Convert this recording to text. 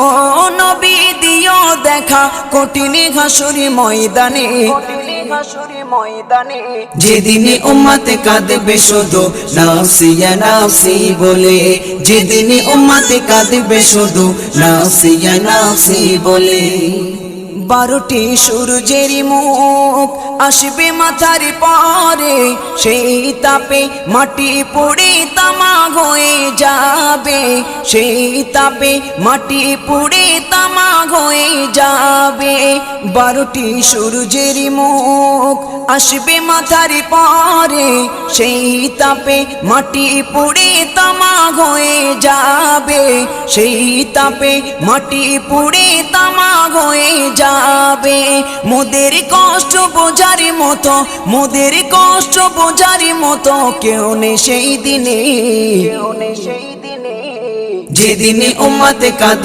ও নবী দিও দেখা কঠিন হাসুরি ময়দানে, যেদিনে উম্মতে কাঁদবে শুধু নাফসি ইয়া নাফসি বলে, যেদিনে উম্মতে কাঁদবে শুধু নাফসি ইয়া নাফসি বলে। 12টি সূর্যের মুখ আসবে মাথার পরে, সেই তাপে মাটি পুড়ে তামা হয়ে যাবে, সেই তাপে মাটি পুড়ে তামা হয়ে যাবে। 12টি সূর্যের মুখ আসবে মাথার পরে, সেই তাপে মাটি পুড়ে তামা হয়ে যাবে, সেই তাপে মাটি পুড়ে তামা হয়ে যাবে। মোদের কষ্ট বোঝার মতো, মোদের কষ্ট বোঝার মতো কেউ নেই সেই দিনে, যেদিনে উম্মতে কাঁদবে